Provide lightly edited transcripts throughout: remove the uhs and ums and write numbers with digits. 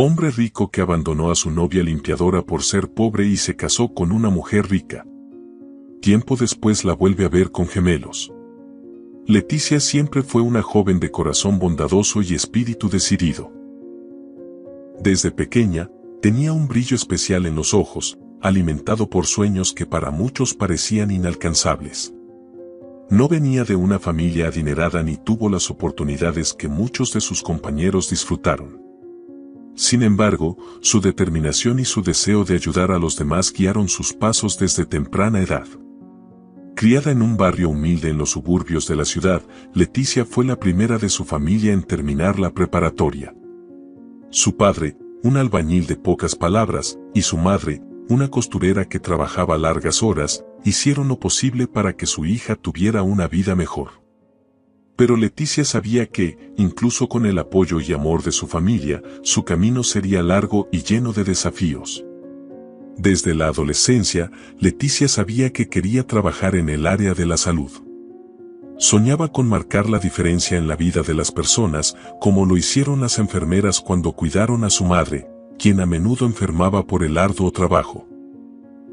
Hombre rico que abandonó a su novia limpiadora por ser pobre y se casó con una mujer rica. Tiempo después la vuelve a ver con gemelos. Leticia siempre fue una joven de corazón bondadoso y espíritu decidido. Desde pequeña, tenía un brillo especial en los ojos, alimentado por sueños que para muchos parecían inalcanzables. No venía de una familia adinerada ni tuvo las oportunidades que muchos de sus compañeros disfrutaron. Sin embargo, su determinación y su deseo de ayudar a los demás guiaron sus pasos desde temprana edad. Criada en un barrio humilde en los suburbios de la ciudad, Leticia fue la primera de su familia en terminar la preparatoria. Su padre, un albañil de pocas palabras, y su madre, una costurera que trabajaba largas horas, hicieron lo posible para que su hija tuviera una vida mejor. Pero Leticia sabía que, incluso con el apoyo y amor de su familia, su camino sería largo y lleno de desafíos. Desde la adolescencia, Leticia sabía que quería trabajar en el área de la salud. Soñaba con marcar la diferencia en la vida de las personas, como lo hicieron las enfermeras cuando cuidaron a su madre, quien a menudo enfermaba por el arduo trabajo.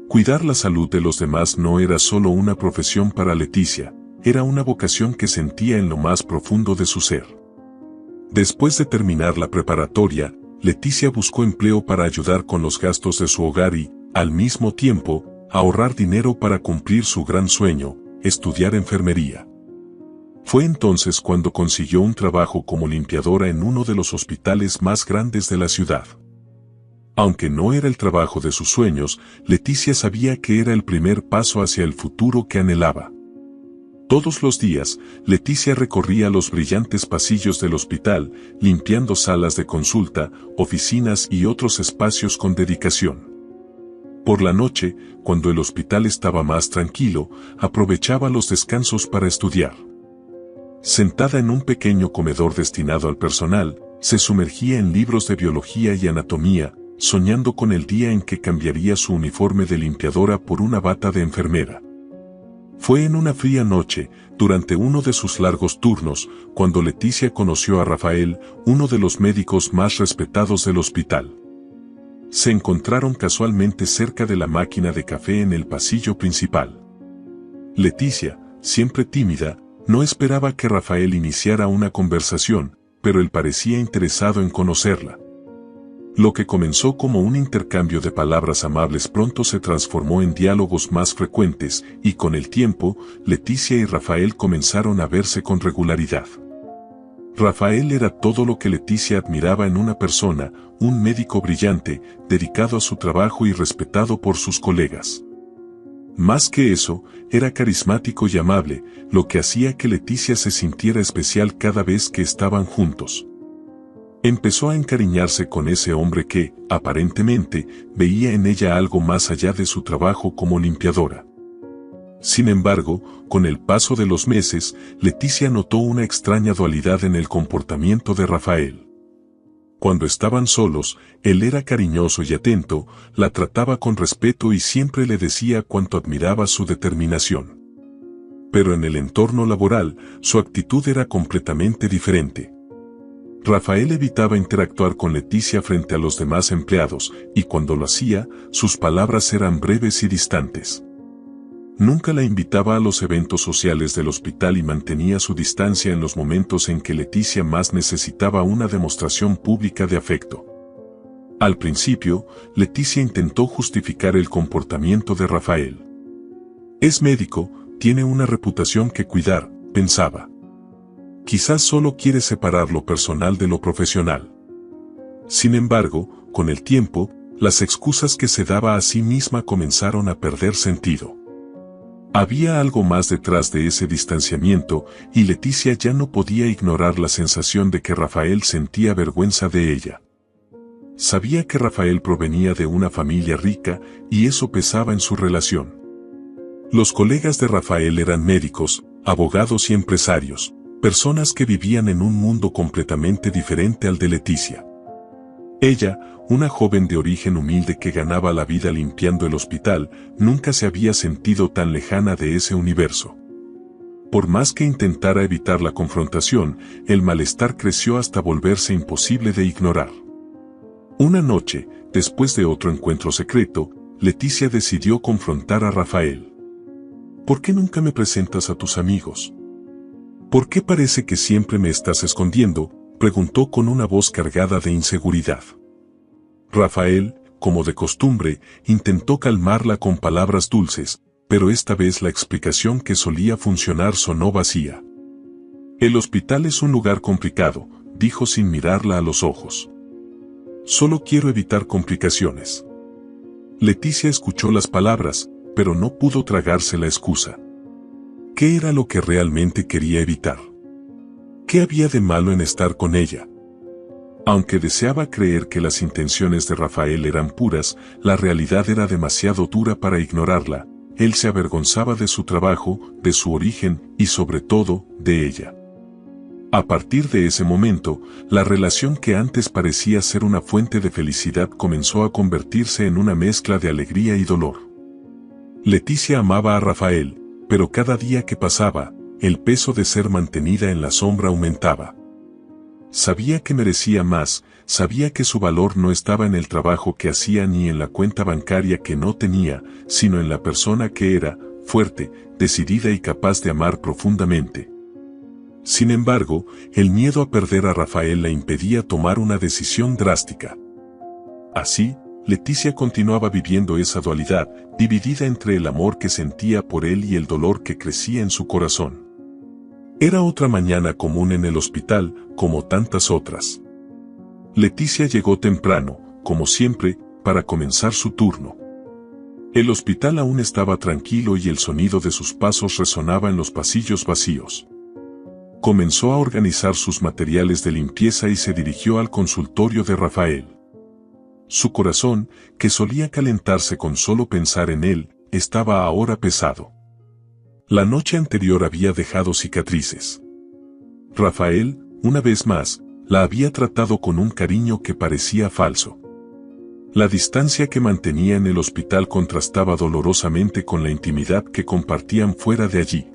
Cuidar la salud de los demás no era solo una profesión para Leticia, era una vocación que sentía en lo más profundo de su ser. Después de terminar la preparatoria, Leticia buscó empleo para ayudar con los gastos de su hogar y, al mismo tiempo, ahorrar dinero para cumplir su gran sueño, estudiar enfermería. Fue entonces cuando consiguió un trabajo como limpiadora en uno de los hospitales más grandes de la ciudad. Aunque no era el trabajo de sus sueños, Leticia sabía que era el primer paso hacia el futuro que anhelaba. Todos los días, Leticia recorría los brillantes pasillos del hospital, limpiando salas de consulta, oficinas y otros espacios con dedicación. Por la noche, cuando el hospital estaba más tranquilo, aprovechaba los descansos para estudiar. Sentada en un pequeño comedor destinado al personal, se sumergía en libros de biología y anatomía, soñando con el día en que cambiaría su uniforme de limpiadora por una bata de enfermera. Fue en una fría noche, durante uno de sus largos turnos, cuando Leticia conoció a Rafael, uno de los médicos más respetados del hospital. Se encontraron casualmente cerca de la máquina de café en el pasillo principal. Leticia, siempre tímida, no esperaba que Rafael iniciara una conversación, pero él parecía interesado en conocerla. Lo que comenzó como un intercambio de palabras amables pronto se transformó en diálogos más frecuentes, y con el tiempo, Leticia y Rafael comenzaron a verse con regularidad. Rafael era todo lo que Leticia admiraba en una persona, un médico brillante, dedicado a su trabajo y respetado por sus colegas. Más que eso, era carismático y amable, lo que hacía que Leticia se sintiera especial cada vez que estaban juntos. Empezó a encariñarse con ese hombre que, aparentemente, veía en ella algo más allá de su trabajo como limpiadora. Sin embargo, con el paso de los meses, Leticia notó una extraña dualidad en el comportamiento de Rafael. Cuando estaban solos, él era cariñoso y atento, la trataba con respeto y siempre le decía cuánto admiraba su determinación. Pero en el entorno laboral, su actitud era completamente diferente. Rafael evitaba interactuar con Leticia frente a los demás empleados, y cuando lo hacía, sus palabras eran breves y distantes. Nunca la invitaba a los eventos sociales del hospital y mantenía su distancia en los momentos en que Leticia más necesitaba una demostración pública de afecto. Al principio, Leticia intentó justificar el comportamiento de Rafael. Es médico, tiene una reputación que cuidar, pensaba. Quizás solo quiere separar lo personal de lo profesional. Sin embargo, con el tiempo, las excusas que se daba a sí misma comenzaron a perder sentido. Había algo más detrás de ese distanciamiento, y Leticia ya no podía ignorar la sensación de que Rafael sentía vergüenza de ella. Sabía que Rafael provenía de una familia rica, y eso pesaba en su relación. Los colegas de Rafael eran médicos, abogados y empresarios, personas que vivían en un mundo completamente diferente al de Leticia. Ella, una joven de origen humilde que ganaba la vida limpiando el hospital, nunca se había sentido tan lejana de ese universo. Por más que intentara evitar la confrontación, el malestar creció hasta volverse imposible de ignorar. Una noche, después de otro encuentro secreto, Leticia decidió confrontar a Rafael. ¿Por qué nunca me presentas a tus amigos? ¿Por qué parece que siempre me estás escondiendo?, preguntó con una voz cargada de inseguridad. Rafael, como de costumbre, intentó calmarla con palabras dulces, pero esta vez la explicación que solía funcionar sonó vacía. El hospital es un lugar complicado, dijo sin mirarla a los ojos. Solo quiero evitar complicaciones. Leticia escuchó las palabras, pero no pudo tragarse la excusa. ¿Qué era lo que realmente quería evitar? ¿Qué había de malo en estar con ella? Aunque deseaba creer que las intenciones de Rafael eran puras, la realidad era demasiado dura para ignorarla. Él se avergonzaba de su trabajo, de su origen y sobre todo, de ella. A partir de ese momento, la relación que antes parecía ser una fuente de felicidad comenzó a convertirse en una mezcla de alegría y dolor. Leticia amaba a Rafael, pero cada día que pasaba, el peso de ser mantenida en la sombra aumentaba. Sabía que merecía más, sabía que su valor no estaba en el trabajo que hacía ni en la cuenta bancaria que no tenía, sino en la persona que era, fuerte, decidida y capaz de amar profundamente. Sin embargo, el miedo a perder a Rafael la impedía tomar una decisión drástica. Así, Leticia continuaba viviendo esa dualidad, dividida entre el amor que sentía por él y el dolor que crecía en su corazón. Era otra mañana común en el hospital, como tantas otras. Leticia llegó temprano, como siempre, para comenzar su turno. El hospital aún estaba tranquilo y el sonido de sus pasos resonaba en los pasillos vacíos. Comenzó a organizar sus materiales de limpieza y se dirigió al consultorio de Rafael. Su corazón, que solía calentarse con solo pensar en él, estaba ahora pesado. La noche anterior había dejado cicatrices. Rafael, una vez más, la había tratado con un cariño que parecía falso. La distancia que mantenía en el hospital contrastaba dolorosamente con la intimidad que compartían fuera de allí.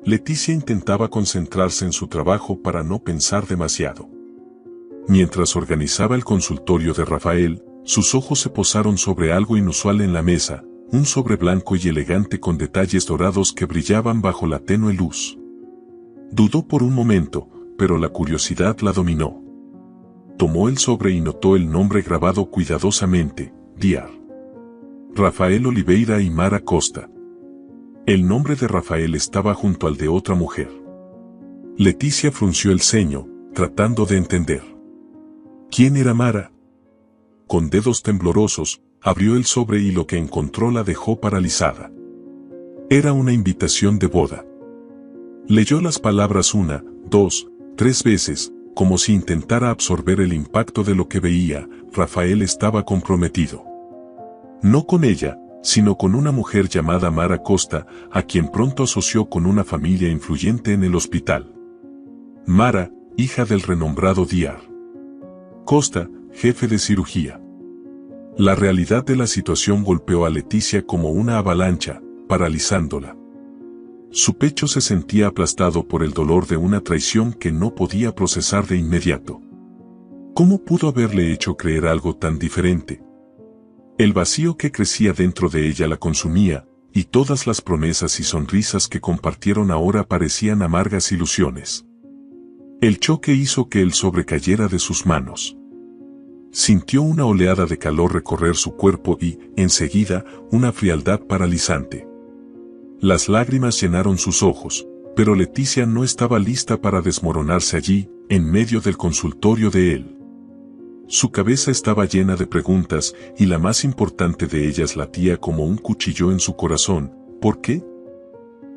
Leticia intentaba concentrarse en su trabajo para no pensar demasiado. Mientras organizaba el consultorio de Rafael, sus ojos se posaron sobre algo inusual en la mesa, un sobre blanco y elegante con detalles dorados que brillaban bajo la tenue luz. Dudó por un momento, pero la curiosidad la dominó. Tomó el sobre y notó el nombre grabado cuidadosamente, Dr. Rafael Oliveira y Mara Costa. El nombre de Rafael estaba junto al de otra mujer. Leticia frunció el ceño, tratando de entender. ¿Quién era Mara? Con dedos temblorosos, abrió el sobre y lo que encontró la dejó paralizada. Era una invitación de boda. Leyó las palabras 1, 2, 3 veces, como si intentara absorber el impacto de lo que veía. Rafael estaba comprometido. No con ella, sino con una mujer llamada Mara Costa, a quien pronto asoció con una familia influyente en el hospital. Mara, hija del renombrado Dr. Costa, jefe de cirugía. La realidad de la situación golpeó a Leticia como una avalancha, paralizándola. Su pecho se sentía aplastado por el dolor de una traición que no podía procesar de inmediato. ¿Cómo pudo haberle hecho creer algo tan diferente? El vacío que crecía dentro de ella la consumía, y todas las promesas y sonrisas que compartieron ahora parecían amargas ilusiones. El choque hizo que el sobre cayera de sus manos. Sintió una oleada de calor recorrer su cuerpo y, enseguida, una frialdad paralizante. Las lágrimas llenaron sus ojos, pero Leticia no estaba lista para desmoronarse allí, en medio del consultorio de él. Su cabeza estaba llena de preguntas, y la más importante de ellas latía como un cuchillo en su corazón. ¿Por qué?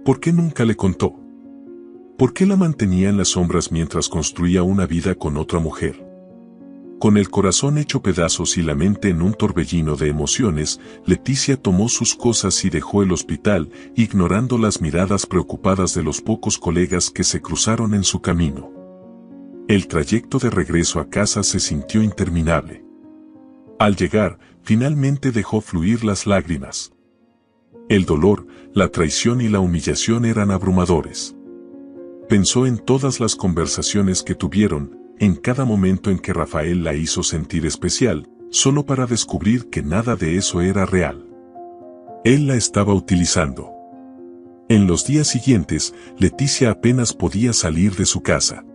¿Por qué nunca le contó? ¿Por qué la mantenía en las sombras mientras construía una vida con otra mujer? Con el corazón hecho pedazos y la mente en un torbellino de emociones, Leticia tomó sus cosas y dejó el hospital, ignorando las miradas preocupadas de los pocos colegas que se cruzaron en su camino. El trayecto de regreso a casa se sintió interminable. Al llegar, finalmente dejó fluir las lágrimas. El dolor, la traición y la humillación eran abrumadores. Pensó en todas las conversaciones que tuvieron, en cada momento en que Rafael la hizo sentir especial, solo para descubrir que nada de eso era real. Él la estaba utilizando. En los días siguientes, Leticia apenas podía salir de su casa.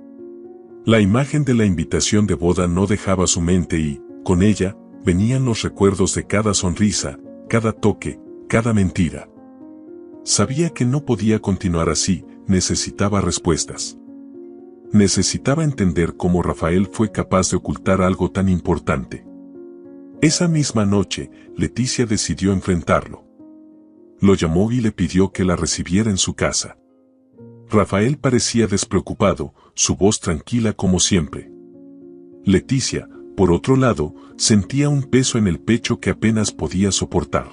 La imagen de la invitación de boda no dejaba su mente y, con ella, venían los recuerdos de cada sonrisa, cada toque, cada mentira. Sabía que no podía continuar así, necesitaba respuestas. Necesitaba entender cómo Rafael fue capaz de ocultar algo tan importante. Esa misma noche, Leticia decidió enfrentarlo. Lo llamó y le pidió que la recibiera en su casa. Rafael parecía despreocupado, su voz tranquila como siempre. Leticia, por otro lado, sentía un peso en el pecho que apenas podía soportar.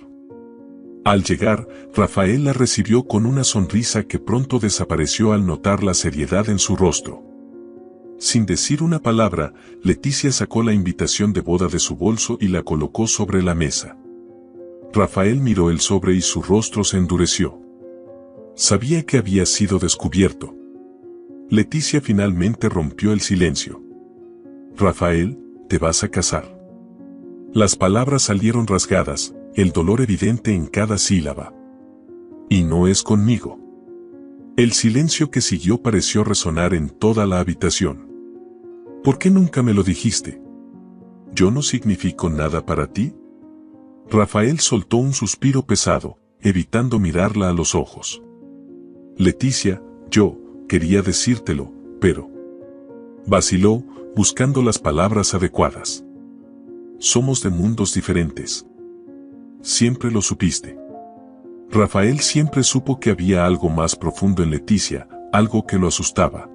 Al llegar, Rafael la recibió con una sonrisa que pronto desapareció al notar la seriedad en su rostro. Sin decir una palabra, Leticia sacó la invitación de boda de su bolso y la colocó sobre la mesa. Rafael miró el sobre y su rostro se endureció. Sabía que había sido descubierto. Leticia finalmente rompió el silencio. «Rafael, te vas a casar». Las palabras salieron rasgadas, el dolor evidente en cada sílaba. «Y no es conmigo». El silencio que siguió pareció resonar en toda la habitación. «¿Por qué nunca me lo dijiste? ¿Yo no significo nada para ti?» Rafael soltó un suspiro pesado, evitando mirarla a los ojos. «Leticia, yo quería decírtelo, pero...». Vaciló, buscando las palabras adecuadas. «Somos de mundos diferentes. Siempre lo supiste». Rafael siempre supo que había algo más profundo en Leticia, algo que lo asustaba.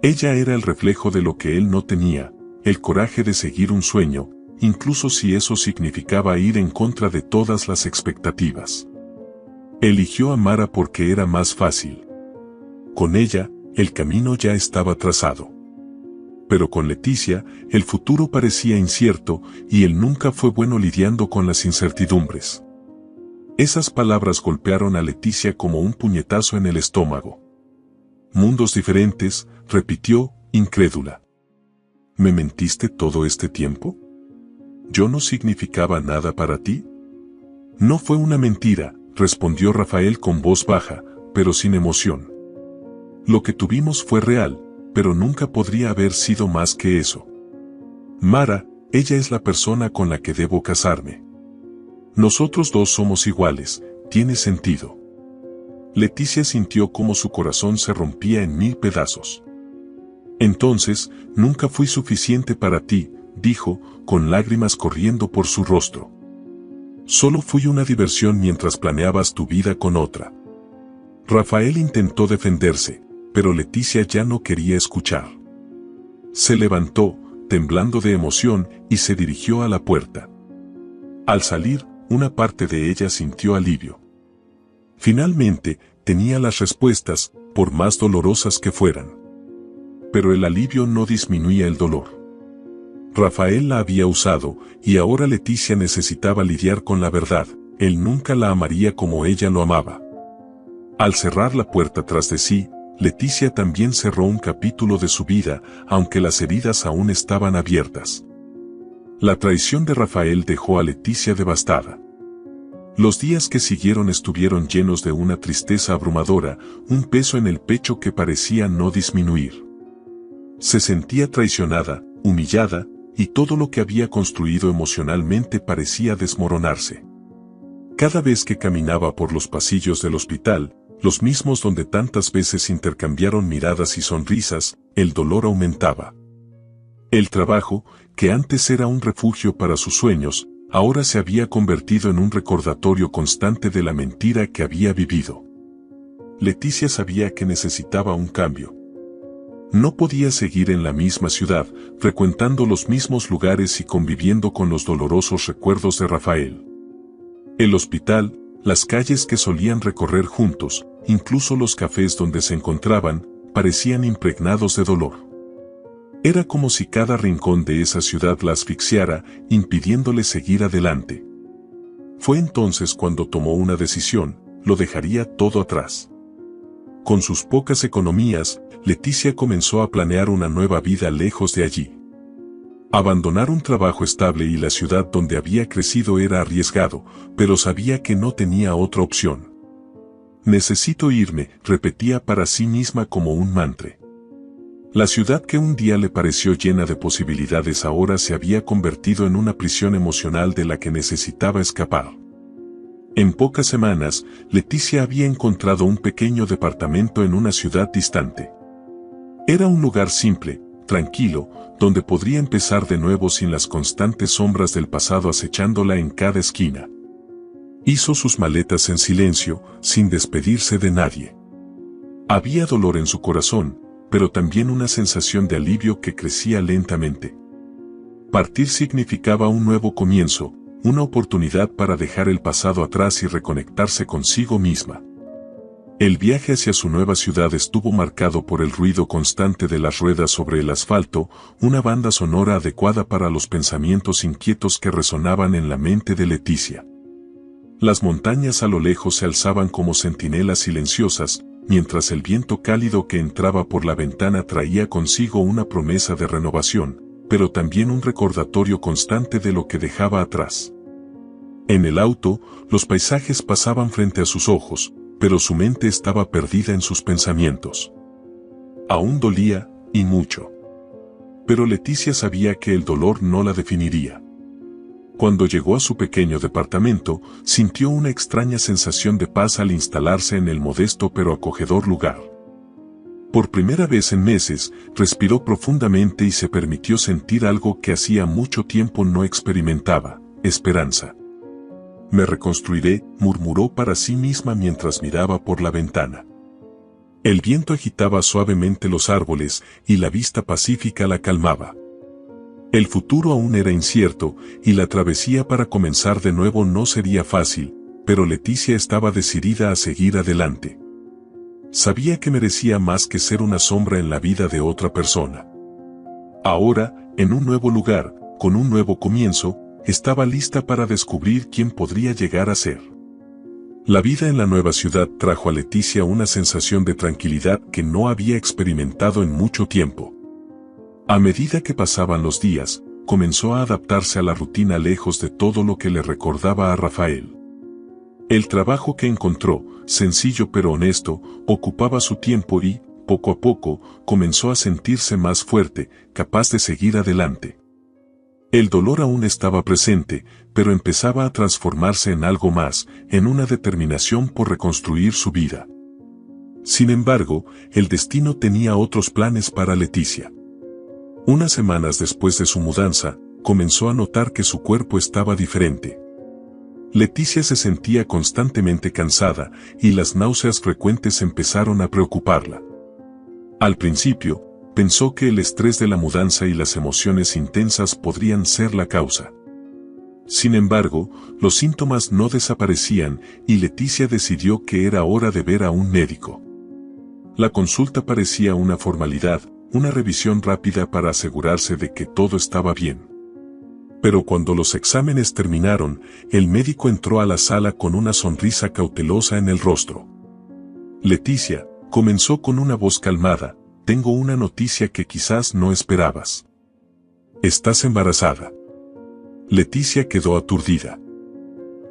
Ella era el reflejo de lo que él no tenía, el coraje de seguir un sueño, incluso si eso significaba ir en contra de todas las expectativas. Eligió a Mara porque era más fácil. Con ella, el camino ya estaba trazado. Pero con Leticia, el futuro parecía incierto y él nunca fue bueno lidiando con las incertidumbres. Esas palabras golpearon a Leticia como un puñetazo en el estómago. «Mundos diferentes», repitió, incrédula. «¿Me mentiste todo este tiempo? ¿Yo no significaba nada para ti?» «No fue una mentira», respondió Rafael con voz baja, pero sin emoción. «Lo que tuvimos fue real, pero nunca podría haber sido más que eso. Mara, ella es la persona con la que debo casarme. Nosotros dos somos iguales, tiene sentido». Leticia sintió cómo su corazón se rompía en 1000 pedazos. «Entonces, nunca fui suficiente para ti», dijo, con lágrimas corriendo por su rostro. «Solo fui una diversión mientras planeabas tu vida con otra». Rafael intentó defenderse, pero Leticia ya no quería escuchar. Se levantó, temblando de emoción, y se dirigió a la puerta. Al salir, una parte de ella sintió alivio. Finalmente, tenía las respuestas, por más dolorosas que fueran. Pero el alivio no disminuía el dolor. Rafael la había usado, y ahora Leticia necesitaba lidiar con la verdad, él nunca la amaría como ella lo amaba. Al cerrar la puerta tras de sí, Leticia también cerró un capítulo de su vida, aunque las heridas aún estaban abiertas. La traición de Rafael dejó a Leticia devastada. Los días que siguieron estuvieron llenos de una tristeza abrumadora, un peso en el pecho que parecía no disminuir. Se sentía traicionada, humillada, y todo lo que había construido emocionalmente parecía desmoronarse. Cada vez que caminaba por los pasillos del hospital, los mismos donde tantas veces intercambiaron miradas y sonrisas, el dolor aumentaba. El trabajo, que antes era un refugio para sus sueños, ahora se había convertido en un recordatorio constante de la mentira que había vivido. Leticia sabía que necesitaba un cambio. No podía seguir en la misma ciudad, frecuentando los mismos lugares y conviviendo con los dolorosos recuerdos de Rafael. El hospital, las calles que solían recorrer juntos, incluso los cafés donde se encontraban, parecían impregnados de dolor. Era como si cada rincón de esa ciudad la asfixiara, impidiéndole seguir adelante. Fue entonces cuando tomó una decisión, lo dejaría todo atrás. Con sus pocas economías, Leticia comenzó a planear una nueva vida lejos de allí. Abandonar un trabajo estable y la ciudad donde había crecido era arriesgado, pero sabía que no tenía otra opción. Necesito irme, repetía para sí misma como un mantra. La ciudad que un día le pareció llena de posibilidades ahora se había convertido en una prisión emocional de la que necesitaba escapar. En pocas semanas, Leticia había encontrado un pequeño departamento en una ciudad distante. Era un lugar simple, tranquilo, donde podría empezar de nuevo sin las constantes sombras del pasado acechándola en cada esquina. Hizo sus maletas en silencio, sin despedirse de nadie. Había dolor en su corazón, pero también una sensación de alivio que crecía lentamente. Partir significaba un nuevo comienzo, una oportunidad para dejar el pasado atrás y reconectarse consigo misma. El viaje hacia su nueva ciudad estuvo marcado por el ruido constante de las ruedas sobre el asfalto, una banda sonora adecuada para los pensamientos inquietos que resonaban en la mente de Leticia. Las montañas a lo lejos se alzaban como centinelas silenciosas, mientras el viento cálido que entraba por la ventana traía consigo una promesa de renovación, pero también un recordatorio constante de lo que dejaba atrás. En el auto, los paisajes pasaban frente a sus ojos, pero su mente estaba perdida en sus pensamientos. Aún dolía, y mucho. Pero Leticia sabía que el dolor no la definiría. Cuando llegó a su pequeño departamento, sintió una extraña sensación de paz al instalarse en el modesto pero acogedor lugar. Por primera vez en meses, respiró profundamente y se permitió sentir algo que hacía mucho tiempo no experimentaba: esperanza. «Me reconstruiré», murmuró para sí misma mientras miraba por la ventana. El viento agitaba suavemente los árboles y la vista pacífica la calmaba. El futuro aún era incierto, y la travesía para comenzar de nuevo no sería fácil, pero Leticia estaba decidida a seguir adelante. Sabía que merecía más que ser una sombra en la vida de otra persona. Ahora, en un nuevo lugar, con un nuevo comienzo, estaba lista para descubrir quién podría llegar a ser. La vida en la nueva ciudad trajo a Leticia una sensación de tranquilidad que no había experimentado en mucho tiempo. A medida que pasaban los días, comenzó a adaptarse a la rutina lejos de todo lo que le recordaba a Rafael. El trabajo que encontró, sencillo pero honesto, ocupaba su tiempo y, poco a poco, comenzó a sentirse más fuerte, capaz de seguir adelante. El dolor aún estaba presente, pero empezaba a transformarse en algo más, en una determinación por reconstruir su vida. Sin embargo, el destino tenía otros planes para Leticia. Unas semanas después de su mudanza, comenzó a notar que su cuerpo estaba diferente. Leticia se sentía constantemente cansada, y las náuseas frecuentes empezaron a preocuparla. Al principio, pensó que el estrés de la mudanza y las emociones intensas podrían ser la causa. Sin embargo, los síntomas no desaparecían, y Leticia decidió que era hora de ver a un médico. La consulta parecía una formalidad, una revisión rápida para asegurarse de que todo estaba bien. Pero cuando los exámenes terminaron, el médico entró a la sala con una sonrisa cautelosa en el rostro. «Leticia», comenzó con una voz calmada, «tengo una noticia que quizás no esperabas. Estás embarazada». Leticia quedó aturdida.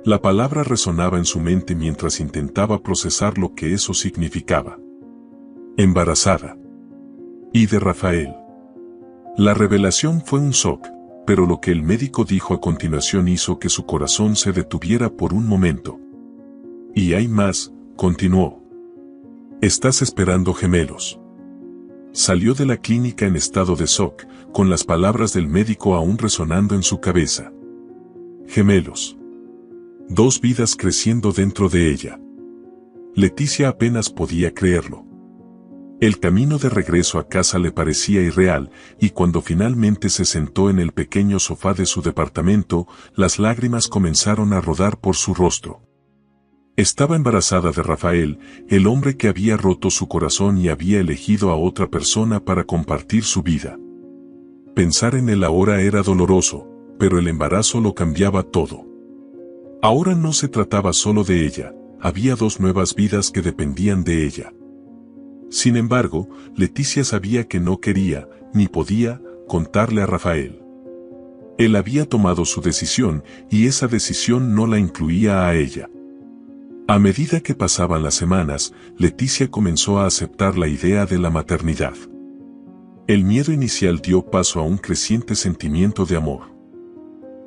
La palabra resonaba en su mente mientras intentaba procesar lo que eso significaba. Embarazada. Y de Rafael. La revelación fue un shock, pero lo que el médico dijo a continuación hizo que su corazón se detuviera por un momento. «Y hay más», continuó. «Estás esperando gemelos». Salió de la clínica en estado de shock, con las palabras del médico aún resonando en su cabeza. Gemelos. 2 vidas creciendo dentro de ella. Leticia apenas podía creerlo. El camino de regreso a casa le parecía irreal, y cuando finalmente se sentó en el pequeño sofá de su departamento, las lágrimas comenzaron a rodar por su rostro. Estaba embarazada de Rafael, el hombre que había roto su corazón y había elegido a otra persona para compartir su vida. Pensar en él ahora era doloroso, pero el embarazo lo cambiaba todo. Ahora no se trataba solo de ella, había 2 nuevas vidas que dependían de ella. Sin embargo, Leticia sabía que no quería, ni podía, contarle a Rafael. Él había tomado su decisión y esa decisión no la incluía a ella. A medida que pasaban las semanas, Leticia comenzó a aceptar la idea de la maternidad. El miedo inicial dio paso a un creciente sentimiento de amor.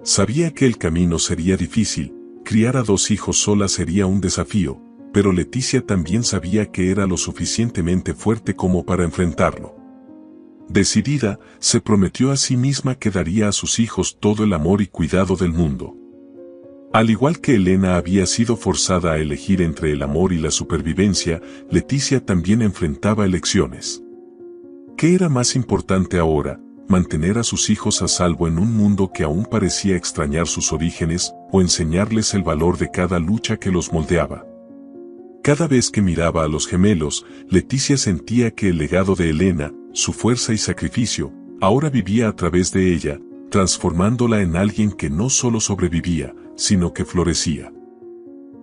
Sabía que el camino sería difícil, criar a 2 hijos sola sería un desafío, pero Leticia también sabía que era lo suficientemente fuerte como para enfrentarlo. Decidida, se prometió a sí misma que daría a sus hijos todo el amor y cuidado del mundo. Al igual que Elena había sido forzada a elegir entre el amor y la supervivencia, Leticia también enfrentaba elecciones. ¿Qué era más importante ahora, mantener a sus hijos a salvo en un mundo que aún parecía extrañar sus orígenes, o enseñarles el valor de cada lucha que los moldeaba? Cada vez que miraba a los gemelos, Leticia sentía que el legado de Elena, su fuerza y sacrificio, ahora vivía a través de ella, transformándola en alguien que no solo sobrevivía, sino que florecía.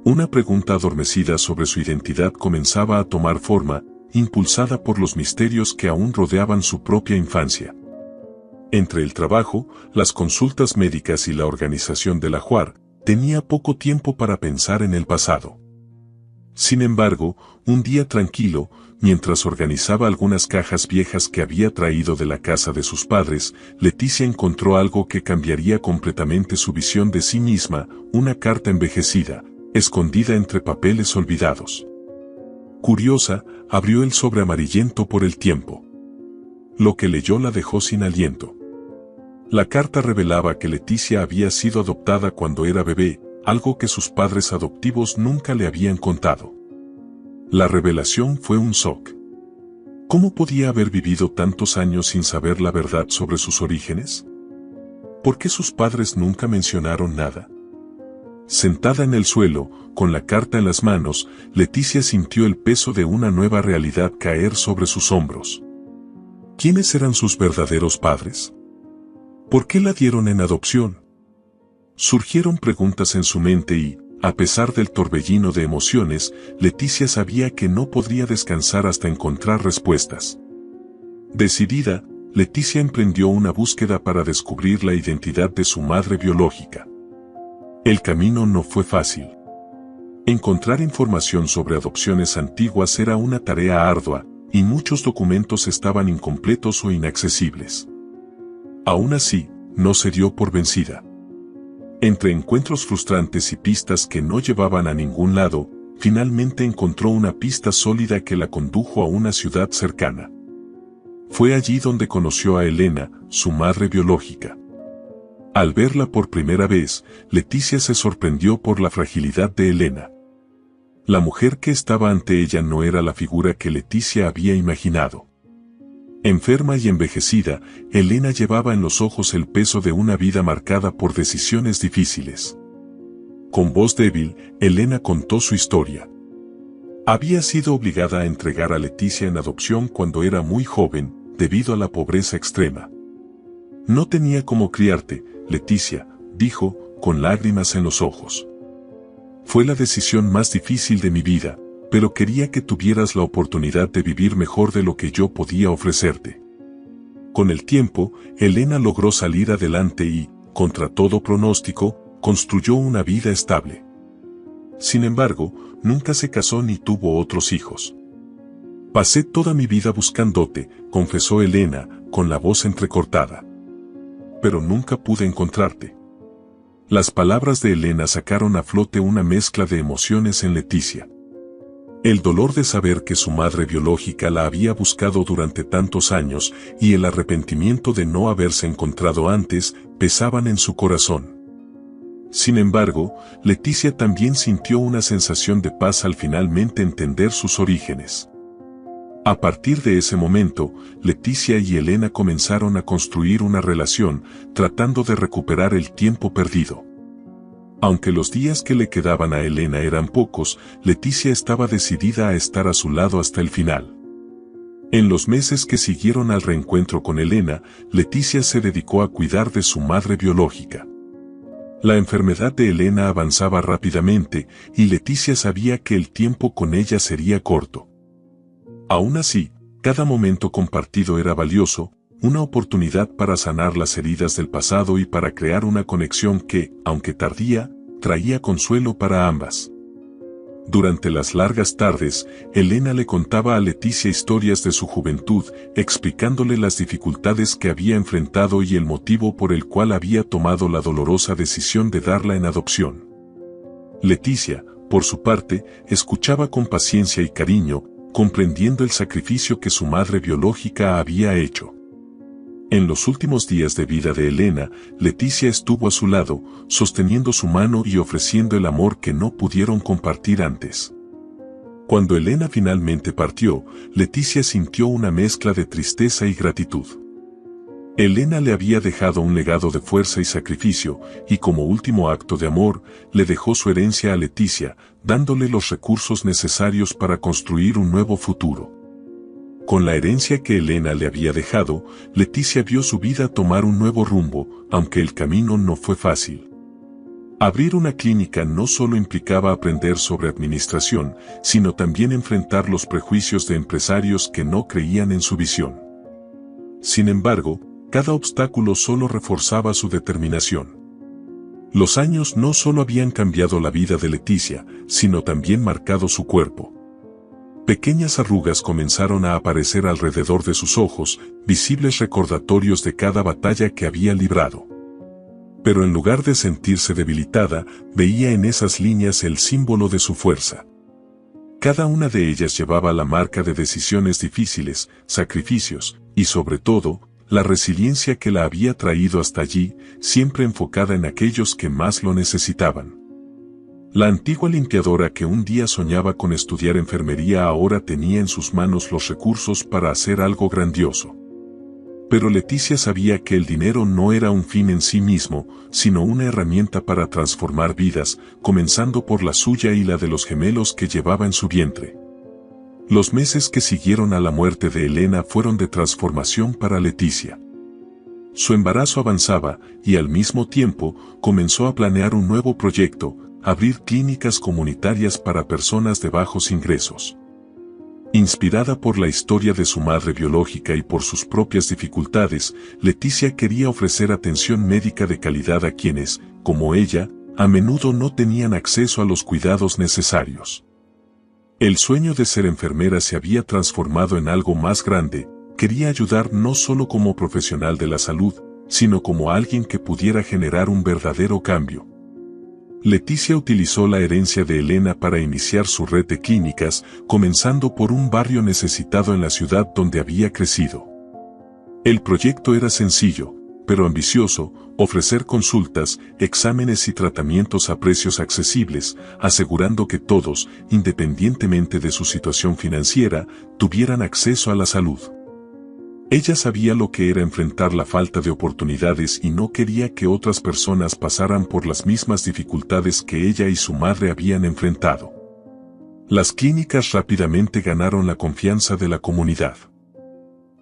Una pregunta adormecida sobre su identidad comenzaba a tomar forma, impulsada por los misterios que aún rodeaban su propia infancia. Entre el trabajo, las consultas médicas y la organización del ajuar, tenía poco tiempo para pensar en el pasado. Sin embargo, un día tranquilo, mientras organizaba algunas cajas viejas que había traído de la casa de sus padres, Leticia encontró algo que cambiaría completamente su visión de sí misma, una carta envejecida, escondida entre papeles olvidados. Curiosa, abrió el sobre amarillento por el tiempo. Lo que leyó la dejó sin aliento. La carta revelaba que Leticia había sido adoptada cuando era bebé, algo que sus padres adoptivos nunca le habían contado. La revelación fue un shock. ¿Cómo podía haber vivido tantos años sin saber la verdad sobre sus orígenes? ¿Por qué sus padres nunca mencionaron nada? Sentada en el suelo, con la carta en las manos, Leticia sintió el peso de una nueva realidad caer sobre sus hombros. ¿Quiénes eran sus verdaderos padres? ¿Por qué la dieron en adopción? Surgieron preguntas en su mente y, a pesar del torbellino de emociones, Leticia sabía que no podría descansar hasta encontrar respuestas. Decidida, Leticia emprendió una búsqueda para descubrir la identidad de su madre biológica. El camino no fue fácil. Encontrar información sobre adopciones antiguas era una tarea ardua, y muchos documentos estaban incompletos o inaccesibles. Aún así, no se dio por vencida. Entre encuentros frustrantes y pistas que no llevaban a ningún lado, finalmente encontró una pista sólida que la condujo a una ciudad cercana. Fue allí donde conoció a Elena, su madre biológica. Al verla por primera vez, Leticia se sorprendió por la fragilidad de Elena. La mujer que estaba ante ella no era la figura que Leticia había imaginado. Enferma y envejecida, Elena llevaba en los ojos el peso de una vida marcada por decisiones difíciles. Con voz débil, Elena contó su historia. Había sido obligada a entregar a Leticia en adopción cuando era muy joven, debido a la pobreza extrema. No tenía cómo criarte, Leticia, dijo, con lágrimas en los ojos. Fue la decisión más difícil de mi vida, pero quería que tuvieras la oportunidad de vivir mejor de lo que yo podía ofrecerte. Con el tiempo, Elena logró salir adelante y, contra todo pronóstico, construyó una vida estable. Sin embargo, nunca se casó ni tuvo otros hijos. Pasé toda mi vida buscándote, confesó Elena, con la voz entrecortada. Pero nunca pude encontrarte. Las palabras de Elena sacaron a flote una mezcla de emociones en Leticia. El dolor de saber que su madre biológica la había buscado durante tantos años y el arrepentimiento de no haberse encontrado antes pesaban en su corazón. Sin embargo, Leticia también sintió una sensación de paz al finalmente entender sus orígenes. A partir de ese momento, Leticia y Elena comenzaron a construir una relación, tratando de recuperar el tiempo perdido. Aunque los días que le quedaban a Elena eran pocos, Leticia estaba decidida a estar a su lado hasta el final. En los meses que siguieron al reencuentro con Elena, Leticia se dedicó a cuidar de su madre biológica. La enfermedad de Elena avanzaba rápidamente, y Leticia sabía que el tiempo con ella sería corto. Aún así, cada momento compartido era valioso, una oportunidad para sanar las heridas del pasado y para crear una conexión que, aunque tardía, traía consuelo para ambas. Durante las largas tardes, Elena le contaba a Leticia historias de su juventud, explicándole las dificultades que había enfrentado y el motivo por el cual había tomado la dolorosa decisión de darla en adopción. Leticia, por su parte, escuchaba con paciencia y cariño, comprendiendo el sacrificio que su madre biológica había hecho. En los últimos días de vida de Elena, Leticia estuvo a su lado, sosteniendo su mano y ofreciendo el amor que no pudieron compartir antes. Cuando Elena finalmente partió, Leticia sintió una mezcla de tristeza y gratitud. Elena le había dejado un legado de fuerza y sacrificio, y como último acto de amor, le dejó su herencia a Leticia, dándole los recursos necesarios para construir un nuevo futuro. Con la herencia que Elena le había dejado, Leticia vio su vida tomar un nuevo rumbo, aunque el camino no fue fácil. Abrir una clínica no solo implicaba aprender sobre administración, sino también enfrentar los prejuicios de empresarios que no creían en su visión. Sin embargo, cada obstáculo solo reforzaba su determinación. Los años no solo habían cambiado la vida de Leticia, sino también marcado su cuerpo. Pequeñas arrugas comenzaron a aparecer alrededor de sus ojos, visibles recordatorios de cada batalla que había librado. Pero en lugar de sentirse debilitada, veía en esas líneas el símbolo de su fuerza. Cada una de ellas llevaba la marca de decisiones difíciles, sacrificios, y sobre todo, la resiliencia que la había traído hasta allí, siempre enfocada en aquellos que más lo necesitaban. La antigua limpiadora que un día soñaba con estudiar enfermería ahora tenía en sus manos los recursos para hacer algo grandioso. Pero Leticia sabía que el dinero no era un fin en sí mismo, sino una herramienta para transformar vidas, comenzando por la suya y la de los gemelos que llevaba en su vientre. Los meses que siguieron a la muerte de Elena fueron de transformación para Leticia. Su embarazo avanzaba, y al mismo tiempo, comenzó a planear un nuevo proyecto: abrir clínicas comunitarias para personas de bajos ingresos. Inspirada por la historia de su madre biológica y por sus propias dificultades, Leticia quería ofrecer atención médica de calidad a quienes, como ella, a menudo no tenían acceso a los cuidados necesarios. El sueño de ser enfermera se había transformado en algo más grande. Quería ayudar no solo como profesional de la salud, sino como alguien que pudiera generar un verdadero cambio. Leticia utilizó la herencia de Elena para iniciar su red de clínicas, comenzando por un barrio necesitado en la ciudad donde había crecido. El proyecto era sencillo, pero ambicioso: ofrecer consultas, exámenes y tratamientos a precios accesibles, asegurando que todos, independientemente de su situación financiera, tuvieran acceso a la salud. Ella sabía lo que era enfrentar la falta de oportunidades y no quería que otras personas pasaran por las mismas dificultades que ella y su madre habían enfrentado. Las clínicas rápidamente ganaron la confianza de la comunidad.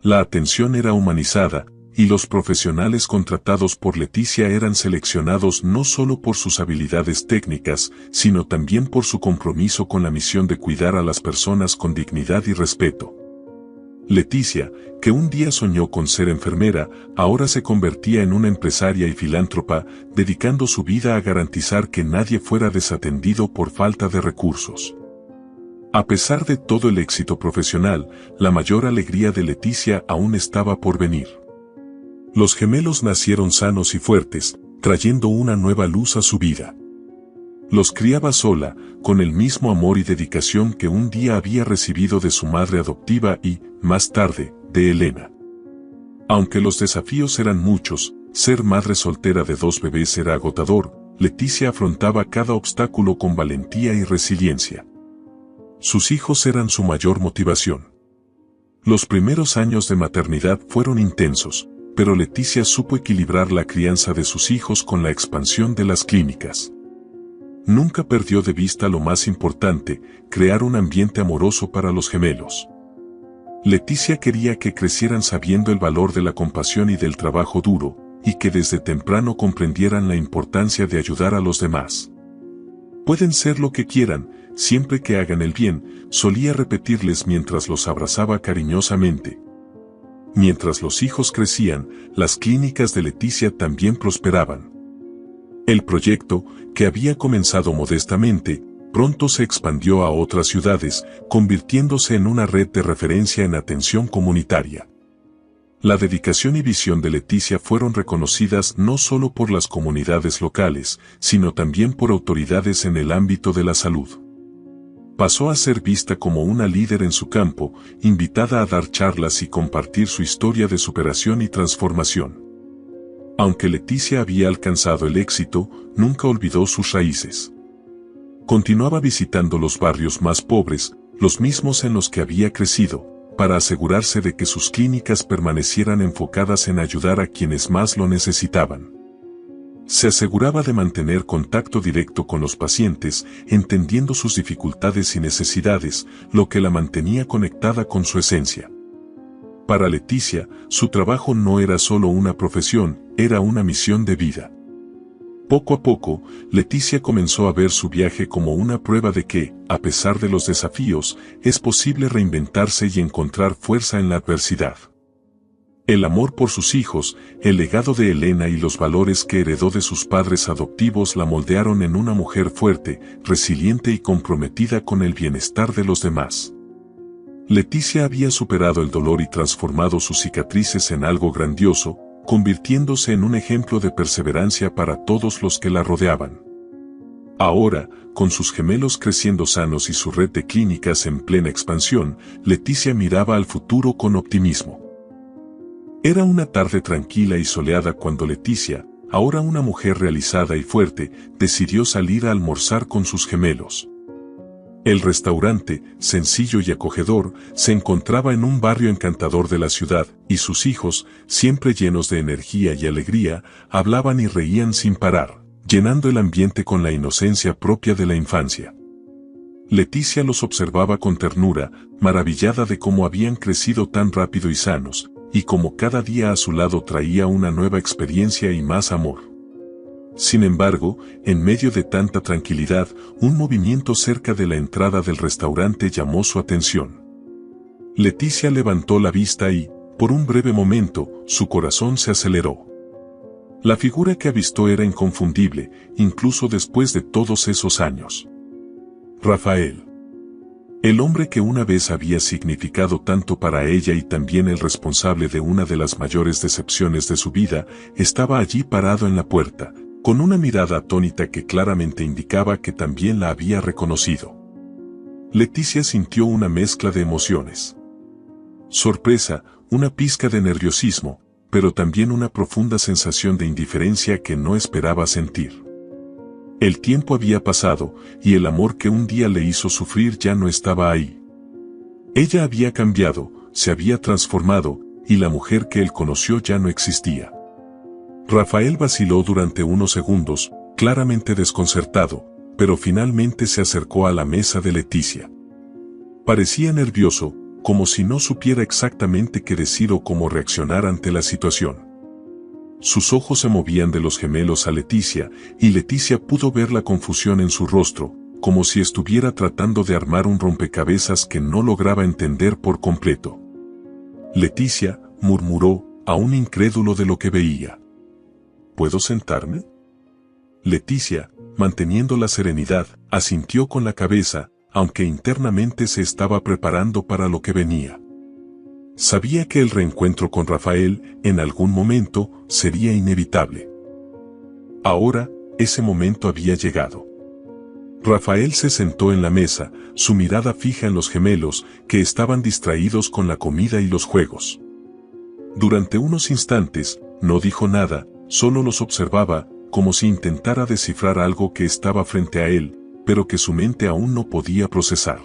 La atención era humanizada, y los profesionales contratados por Leticia eran seleccionados no solo por sus habilidades técnicas, sino también por su compromiso con la misión de cuidar a las personas con dignidad y respeto. Leticia, que un día soñó con ser enfermera, ahora se convertía en una empresaria y filántropa, dedicando su vida a garantizar que nadie fuera desatendido por falta de recursos. A pesar de todo el éxito profesional, la mayor alegría de Leticia aún estaba por venir. Los gemelos nacieron sanos y fuertes, trayendo una nueva luz a su vida. Los criaba sola, con el mismo amor y dedicación que un día había recibido de su madre adoptiva y, más tarde, de Elena. Aunque los desafíos eran muchos, ser madre soltera de 2 bebés era agotador. Leticia afrontaba cada obstáculo con valentía y resiliencia. Sus hijos eran su mayor motivación. Los primeros años de maternidad fueron intensos, pero Leticia supo equilibrar la crianza de sus hijos con la expansión de las clínicas. Nunca perdió de vista lo más importante: crear un ambiente amoroso para los gemelos. Leticia quería que crecieran sabiendo el valor de la compasión y del trabajo duro, y que desde temprano comprendieran la importancia de ayudar a los demás. Pueden ser lo que quieran, siempre que hagan el bien, solía repetirles mientras los abrazaba cariñosamente. Mientras los hijos crecían, las clínicas de Leticia también prosperaban. El proyecto, que había comenzado modestamente, pronto se expandió a otras ciudades, convirtiéndose en una red de referencia en atención comunitaria. La dedicación y visión de Leticia fueron reconocidas no solo por las comunidades locales, sino también por autoridades en el ámbito de la salud. Pasó a ser vista como una líder en su campo, invitada a dar charlas y compartir su historia de superación y transformación. Aunque Leticia había alcanzado el éxito, nunca olvidó sus raíces. Continuaba visitando los barrios más pobres, los mismos en los que había crecido, para asegurarse de que sus clínicas permanecieran enfocadas en ayudar a quienes más lo necesitaban. Se aseguraba de mantener contacto directo con los pacientes, entendiendo sus dificultades y necesidades, lo que la mantenía conectada con su esencia. Para Leticia, su trabajo no era solo una profesión, era una misión de vida. Poco a poco, Leticia comenzó a ver su viaje como una prueba de que, a pesar de los desafíos, es posible reinventarse y encontrar fuerza en la adversidad. El amor por sus hijos, el legado de Elena y los valores que heredó de sus padres adoptivos la moldearon en una mujer fuerte, resiliente y comprometida con el bienestar de los demás. Leticia había superado el dolor y transformado sus cicatrices en algo grandioso, convirtiéndose en un ejemplo de perseverancia para todos los que la rodeaban. Ahora, con sus gemelos creciendo sanos y su red de clínicas en plena expansión, Leticia miraba al futuro con optimismo. Era una tarde tranquila y soleada cuando Leticia, ahora una mujer realizada y fuerte, decidió salir a almorzar con sus gemelos. El restaurante, sencillo y acogedor, se encontraba en un barrio encantador de la ciudad, y sus hijos, siempre llenos de energía y alegría, hablaban y reían sin parar, llenando el ambiente con la inocencia propia de la infancia. Leticia los observaba con ternura, maravillada de cómo habían crecido tan rápido y sanos, y cómo cada día a su lado traía una nueva experiencia y más amor. Sin embargo, en medio de tanta tranquilidad, un movimiento cerca de la entrada del restaurante llamó su atención. Leticia levantó la vista y, por un breve momento, su corazón se aceleró. La figura que avistó era inconfundible, incluso después de todos esos años. Rafael. El hombre que una vez había significado tanto para ella y también el responsable de una de las mayores decepciones de su vida, estaba allí parado en la puerta, con una mirada atónita que claramente indicaba que también la había reconocido. Leticia sintió una mezcla de emociones. Sorpresa, una pizca de nerviosismo, pero también una profunda sensación de indiferencia que no esperaba sentir. El tiempo había pasado, y el amor que un día le hizo sufrir ya no estaba ahí. Ella había cambiado, se había transformado, y la mujer que él conoció ya no existía. Rafael vaciló durante unos segundos, claramente desconcertado, pero finalmente se acercó a la mesa de Leticia. Parecía nervioso, como si no supiera exactamente qué decir o cómo reaccionar ante la situación. Sus ojos se movían de los gemelos a Leticia, y Leticia pudo ver la confusión en su rostro, como si estuviera tratando de armar un rompecabezas que no lograba entender por completo. Leticia, murmuró, aún incrédulo de lo que veía. ¿Puedo sentarme? Leticia, manteniendo la serenidad, asintió con la cabeza, aunque internamente se estaba preparando para lo que venía. Sabía que el reencuentro con Rafael, en algún momento, sería inevitable. Ahora, ese momento había llegado. Rafael se sentó en la mesa, su mirada fija en los gemelos, que estaban distraídos con la comida y los juegos. Durante unos instantes, no dijo nada, solo los observaba, como si intentara descifrar algo que estaba frente a él, pero que su mente aún no podía procesar.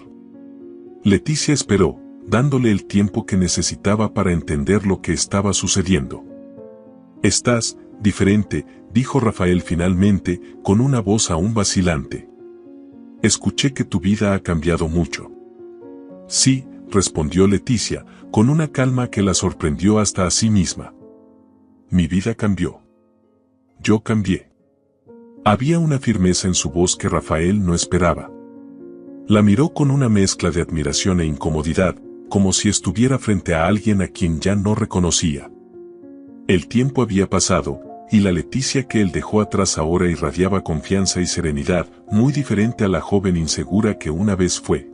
Leticia esperó, dándole el tiempo que necesitaba para entender lo que estaba sucediendo. «Estás diferente», dijo Rafael finalmente, con una voz aún vacilante. «Escuché que tu vida ha cambiado mucho». «Sí», respondió Leticia, con una calma que la sorprendió hasta a sí misma. «Mi vida cambió. Yo cambié». Había una firmeza en su voz que Rafael no esperaba. La miró con una mezcla de admiración e incomodidad, como si estuviera frente a alguien a quien ya no reconocía. El tiempo había pasado, y la Leticia que él dejó atrás ahora irradiaba confianza y serenidad, muy diferente a la joven insegura que una vez fue.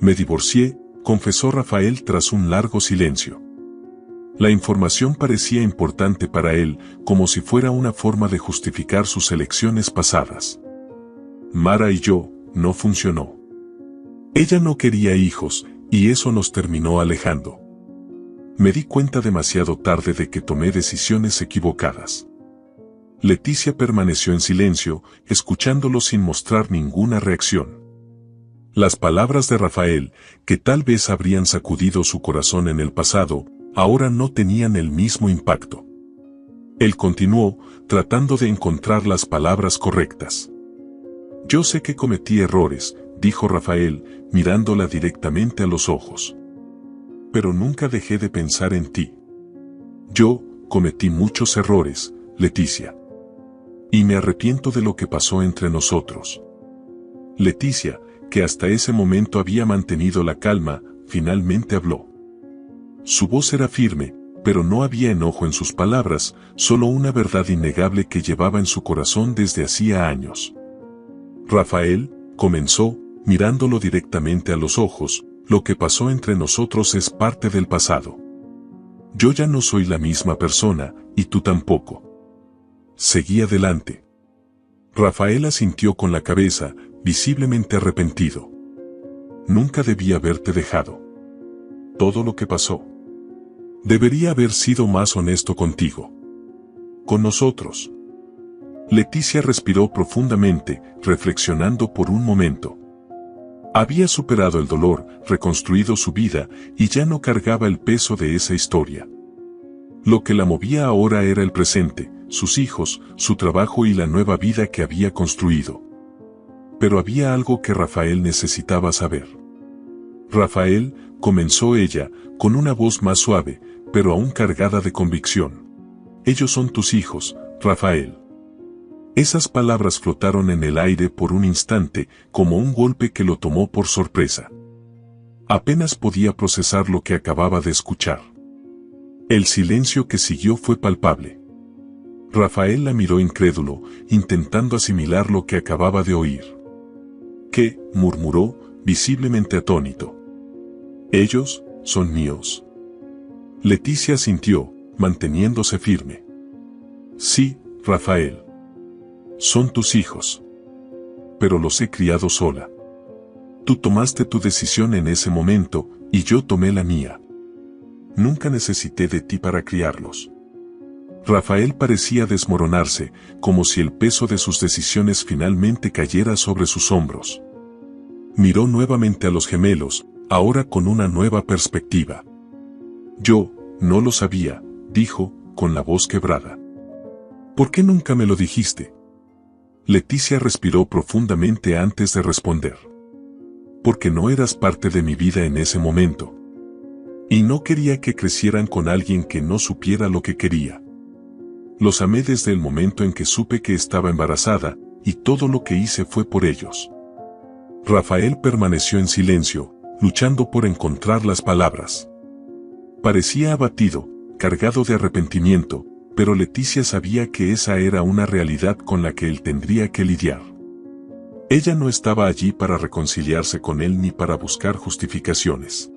Me divorcié, confesó Rafael tras un largo silencio. La información parecía importante para él, como si fuera una forma de justificar sus elecciones pasadas. Mara y yo, no funcionó. Ella no quería hijos, y eso nos terminó alejando. Me di cuenta demasiado tarde de que tomé decisiones equivocadas. Leticia permaneció en silencio, escuchándolo sin mostrar ninguna reacción. Las palabras de Rafael, que tal vez habrían sacudido su corazón en el pasado, ahora no tenían el mismo impacto. Él continuó, tratando de encontrar las palabras correctas. Yo sé que cometí errores, dijo Rafael, mirándola directamente a los ojos. Pero nunca dejé de pensar en ti. Yo cometí muchos errores, Leticia. Y me arrepiento de lo que pasó entre nosotros. Leticia, que hasta ese momento había mantenido la calma, finalmente habló. Su voz era firme, pero no había enojo en sus palabras, solo una verdad innegable que llevaba en su corazón desde hacía años. Rafael, comenzó, mirándolo directamente a los ojos, lo que pasó entre nosotros es parte del pasado. Yo ya no soy la misma persona, y tú tampoco. Seguí adelante. Rafael asintió con la cabeza, visiblemente arrepentido. Nunca debí haberte dejado. Todo lo que pasó. Debería haber sido más honesto contigo. Con nosotros. Leticia respiró profundamente, reflexionando por un momento. Había superado el dolor, reconstruido su vida, y ya no cargaba el peso de esa historia. Lo que la movía ahora era el presente, sus hijos, su trabajo y la nueva vida que había construido. Pero había algo que Rafael necesitaba saber. Rafael, comenzó ella, con una voz más suave, pero aún cargada de convicción. Ellos son tus hijos, Rafael. Esas palabras flotaron en el aire por un instante, como un golpe que lo tomó por sorpresa. Apenas podía procesar lo que acababa de escuchar. El silencio que siguió fue palpable. Rafael la miró incrédulo, intentando asimilar lo que acababa de oír. ¿Qué?, murmuró, visiblemente atónito. Ellos son míos. Leticia asintió, manteniéndose firme. Sí, Rafael. Son tus hijos. Pero los he criado sola. Tú tomaste tu decisión en ese momento, y yo tomé la mía. Nunca necesité de ti para criarlos. Rafael parecía desmoronarse, como si el peso de sus decisiones finalmente cayera sobre sus hombros. Miró nuevamente a los gemelos, ahora con una nueva perspectiva. Yo, no lo sabía, dijo, con la voz quebrada. ¿Por qué nunca me lo dijiste? Leticia respiró profundamente antes de responder. Porque no eras parte de mi vida en ese momento. Y no quería que crecieran con alguien que no supiera lo que quería. Los amé desde el momento en que supe que estaba embarazada, y todo lo que hice fue por ellos. Rafael permaneció en silencio, luchando por encontrar las palabras. Parecía abatido, cargado de arrepentimiento, pero Leticia sabía que esa era una realidad con la que él tendría que lidiar. Ella no estaba allí para reconciliarse con él ni para buscar justificaciones.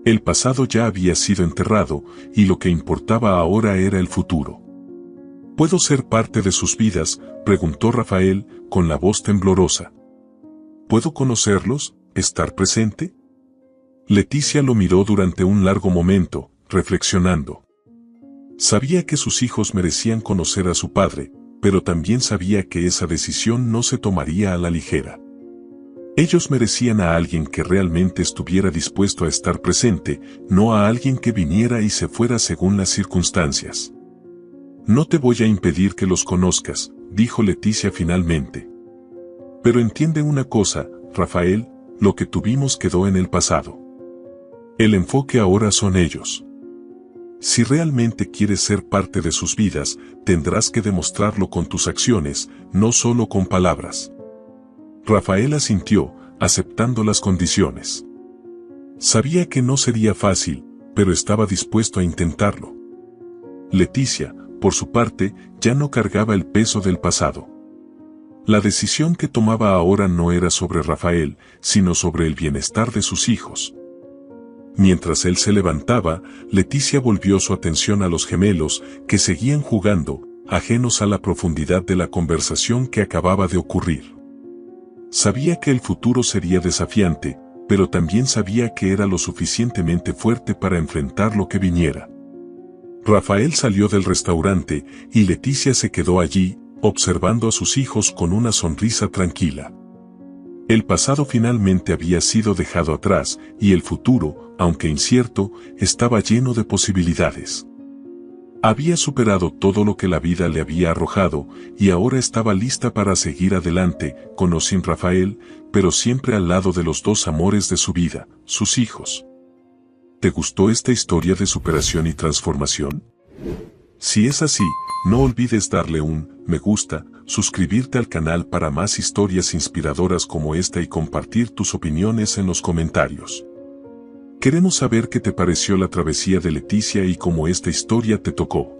El pasado ya había sido enterrado, y lo que importaba ahora era el futuro. ¿Puedo ser parte de sus vidas?, preguntó Rafael, con la voz temblorosa. ¿Puedo conocerlos, estar presente? Leticia lo miró durante un largo momento, reflexionando. Sabía que sus hijos merecían conocer a su padre, pero también sabía que esa decisión no se tomaría a la ligera. Ellos merecían a alguien que realmente estuviera dispuesto a estar presente, no a alguien que viniera y se fuera según las circunstancias. No te voy a impedir que los conozcas, dijo Leticia finalmente. Pero entiende una cosa, Rafael, lo que tuvimos quedó en el pasado. El enfoque ahora son ellos. Si realmente quieres ser parte de sus vidas, tendrás que demostrarlo con tus acciones, no solo con palabras. Rafael asintió, aceptando las condiciones. Sabía que no sería fácil, pero estaba dispuesto a intentarlo. Leticia, por su parte, ya no cargaba el peso del pasado. La decisión que tomaba ahora no era sobre Rafael, sino sobre el bienestar de sus hijos. Mientras él se levantaba, Leticia volvió su atención a los gemelos, que seguían jugando, ajenos a la profundidad de la conversación que acababa de ocurrir. Sabía que el futuro sería desafiante, pero también sabía que era lo suficientemente fuerte para enfrentar lo que viniera. Rafael salió del restaurante y Leticia se quedó allí, observando a sus hijos con una sonrisa tranquila. El pasado finalmente había sido dejado atrás y el futuro, aunque incierto, estaba lleno de posibilidades. Había superado todo lo que la vida le había arrojado y ahora estaba lista para seguir adelante, con o sin Rafael, pero siempre al lado de los dos amores de su vida, sus hijos. ¿Te gustó esta historia de superación y transformación? Si es así, no olvides darle un me gusta, suscribirte al canal para más historias inspiradoras como esta y compartir tus opiniones en los comentarios. Queremos saber qué te pareció la travesía de Leticia y cómo esta historia te tocó.